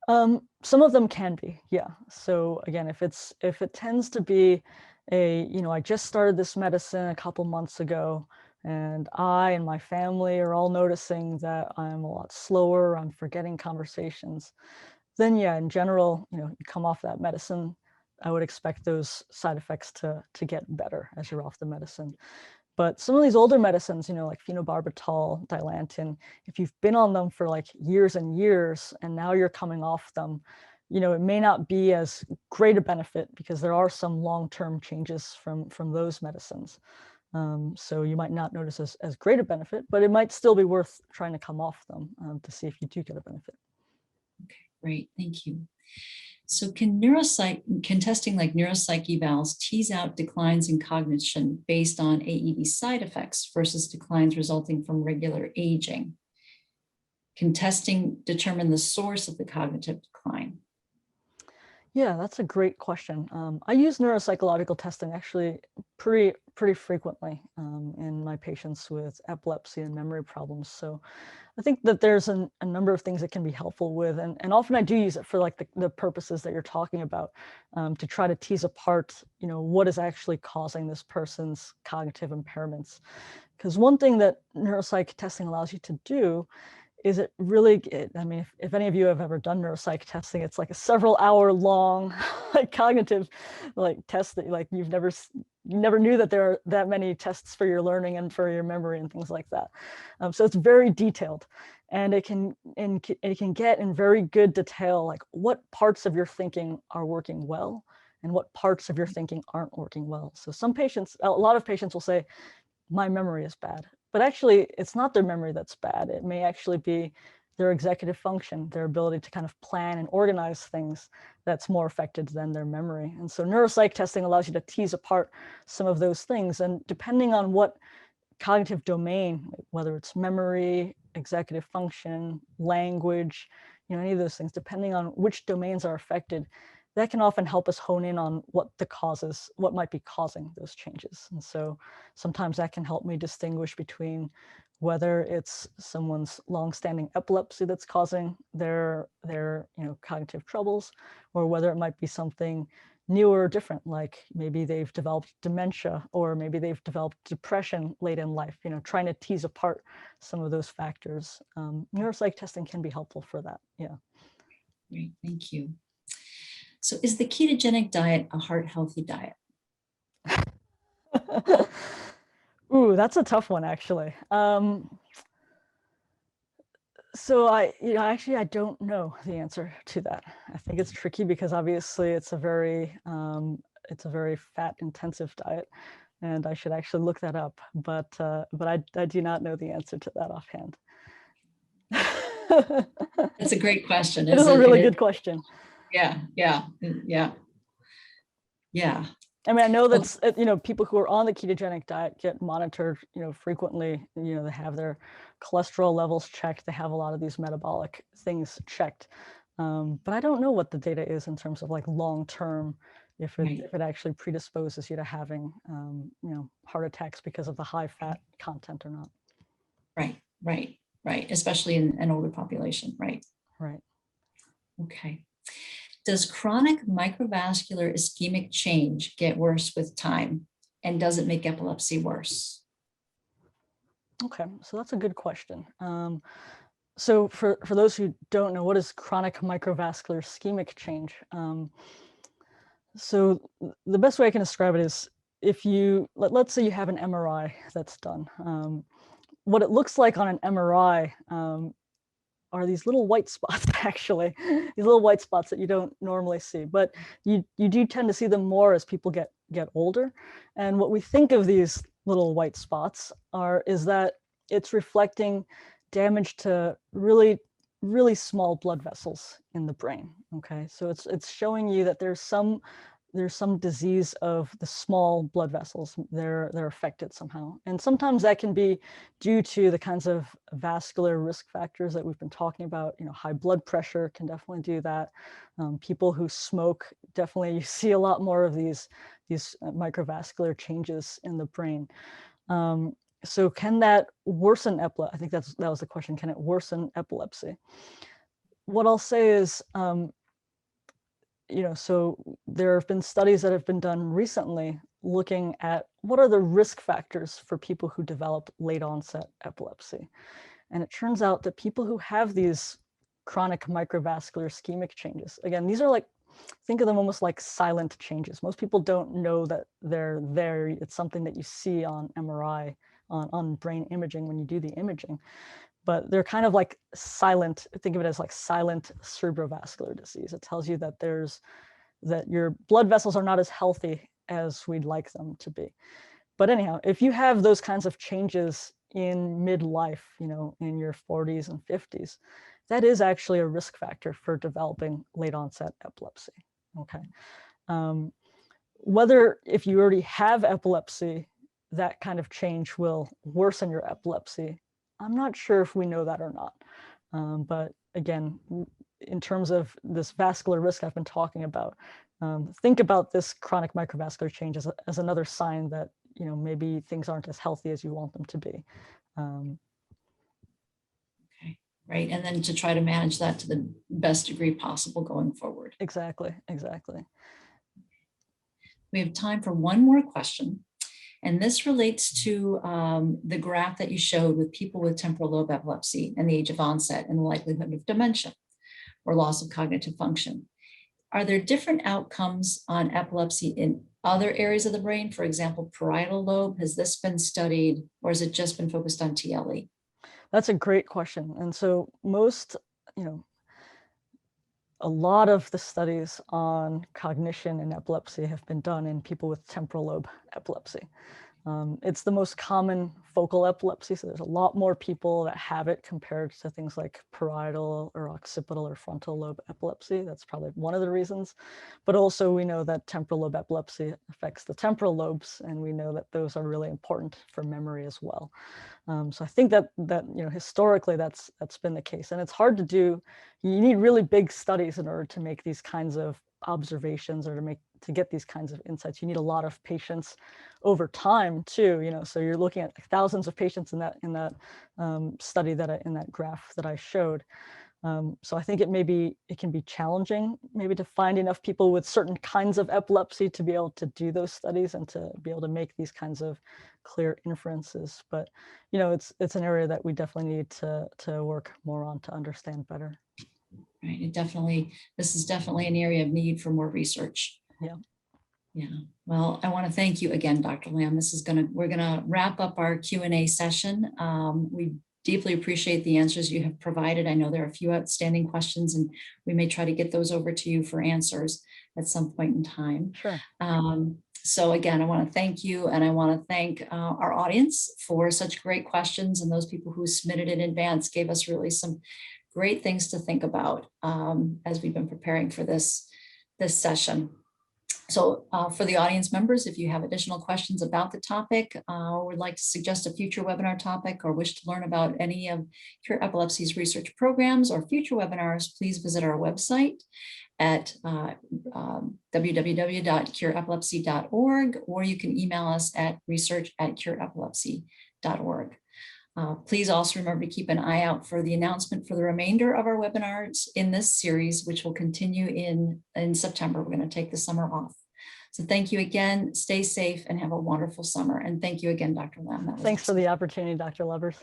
Some of them can be, yeah. So again, if it tends to be I just started this medicine a couple months ago, and I and my family are all noticing that I'm a lot slower, I'm forgetting conversations, then yeah, in general, you come off that medicine, I would expect those side effects to get better as you're off the medicine. But some of these older medicines, like phenobarbital, Dilantin, if you've been on them for like years and years, and now you're coming off them, it may not be as great a benefit because there are some long-term changes from those medicines. So you might not notice as great a benefit, but it might still be worth trying to come off them to see if you do get a benefit. Okay, great, thank you. So can testing like neuropsych evals tease out declines in cognition based on AED side effects versus declines resulting from regular aging? Can testing determine the source of the cognitive decline? Yeah, that's a great question. I use neuropsychological testing actually pretty pretty frequently in my patients with epilepsy and memory problems. So I think that there's a number of things that can be helpful with, and often I do use it for like the purposes that you're talking about, to try to tease apart, what is actually causing this person's cognitive impairments. Because one thing that neuropsych testing allows you to do is I mean, if any of you have ever done neuropsych testing, it's like a several hour long like cognitive test that you never knew that there are that many tests for your learning and for your memory and things like that. So it's very detailed, and it can get in very good detail like what parts of your thinking are working well and what parts of your thinking aren't working well. So a lot of patients will say, my memory is bad. But actually, it's not their memory that's bad. It may actually be their executive function, their ability to kind of plan and organize things that's more affected than their memory. And so neuropsych testing allows you to tease apart some of those things. And depending on what cognitive domain, whether it's memory, executive function, language, any of those things, depending on which domains are affected, that can often help us hone in on what might be causing those changes. And so sometimes that can help me distinguish between whether it's someone's longstanding epilepsy that's causing their cognitive troubles, or whether it might be something newer or different, like maybe they've developed dementia, or maybe they've developed depression late in life, trying to tease apart some of those factors. Neuropsych testing can be helpful for that. Yeah. Great, thank you. So is the ketogenic diet a heart-healthy diet? Ooh, that's a tough one, actually. So I don't know the answer to that. I think it's tricky because obviously it's a very fat-intensive diet, and I should actually look that up. But I do not know the answer to that offhand. That's a great question. It is a really good question. Yeah. I mean, I know that people who are on the ketogenic diet get monitored, frequently. They have their cholesterol levels checked. They have a lot of these metabolic things checked. But I don't know what the data is in terms of like long term, if it actually predisposes you to having heart attacks because of the high fat content or not. Right. Especially in an older population. Right. Okay. Does chronic microvascular ischemic change get worse with time? And does it make epilepsy worse? Okay, so that's a good question. So for those who don't know, what is chronic microvascular ischemic change? So the best way I can describe it is, if let's say you have an MRI that's done. What it looks like on an MRI are these little white spots, actually, these little white spots that you don't normally see, but you do tend to see them more as people get older. And what we think of these little white spots is that it's reflecting damage to really, really small blood vessels in the brain. Okay, so it's showing you that there's some disease of the small blood vessels. They're affected somehow. And sometimes that can be due to the kinds of vascular risk factors that we've been talking about. High blood pressure can definitely do that. People who smoke, definitely you see a lot more of these microvascular changes in the brain. So can that worsen epilepsy? I think that was the question. Can it worsen epilepsy? What I'll say is, so there have been studies that have been done recently looking at what are the risk factors for people who develop late onset epilepsy. And it turns out that people who have these chronic microvascular ischemic changes, again, these are think of them almost like silent changes. Most people don't know that they're there. It's something that you see on MRI, on brain imaging when you do the imaging. But they're kind of like silent. Think of it as like silent cerebrovascular disease. It tells you that that your blood vessels are not as healthy as we'd like them to be. But anyhow, if you have those kinds of changes in midlife, in your 40s and 50s, that is actually a risk factor for developing late onset epilepsy. Okay. Whether if you already have epilepsy, that kind of change will worsen your epilepsy, I'm not sure if we know that or not. But again, in terms of this vascular risk I've been talking about, think about this chronic microvascular change as another sign that maybe things aren't as healthy as you want them to be. Okay, right. And then to try to manage that to the best degree possible going forward. Exactly, exactly. We have time for one more question. And this relates to the graph that you showed with people with temporal lobe epilepsy and the age of onset and the likelihood of dementia or loss of cognitive function. Are there different outcomes on epilepsy in other areas of the brain? For example, parietal lobe, has this been studied or has it just been focused on TLE? That's a great question. And so a lot of the studies on cognition and epilepsy have been done in people with temporal lobe epilepsy. It's the most common focal epilepsy, so there's a lot more people that have it compared to things like parietal or occipital or frontal lobe epilepsy. That's probably one of the reasons. But also we know that temporal lobe epilepsy affects the temporal lobes, and we know that those are really important for memory as well. So I think that historically that's been the case, and it's hard to do. You need really big studies in order to make these kinds of observations or to get these kinds of insights. You need a lot of patients over time too. So you're looking at thousands of patients in that study in that graph that I showed. So I think it can be challenging maybe to find enough people with certain kinds of epilepsy to be able to do those studies and to be able to make these kinds of clear inferences. But it's an area that we definitely need to work more on to understand better. Right. This is definitely an area of need for more research. Yeah. Yeah. Well, I want to thank you again, Dr. Lamb. We're gonna wrap up our Q&A session. We deeply appreciate the answers you have provided. I know there are a few outstanding questions, and we may try to get those over to you for answers at some point in time. Sure. So again, I want to thank you, and I want to thank our audience for such great questions, and those people who submitted in advance gave us really some great things to think about as we've been preparing for this session. So for the audience members, if you have additional questions about the topic, or would like to suggest a future webinar topic, or wish to learn about any of Cure Epilepsy's research programs or future webinars, please visit our website at www.cureepilepsy.org, or you can email us at research@cureepilepsy.org. Please also remember to keep an eye out for the announcement for the remainder of our webinars in this series, which will continue in September. We're going to take the summer off. So thank you again. Stay safe and have a wonderful summer. And thank you again, Dr. Lamb. Thanks for the opportunity, Dr. Lovers.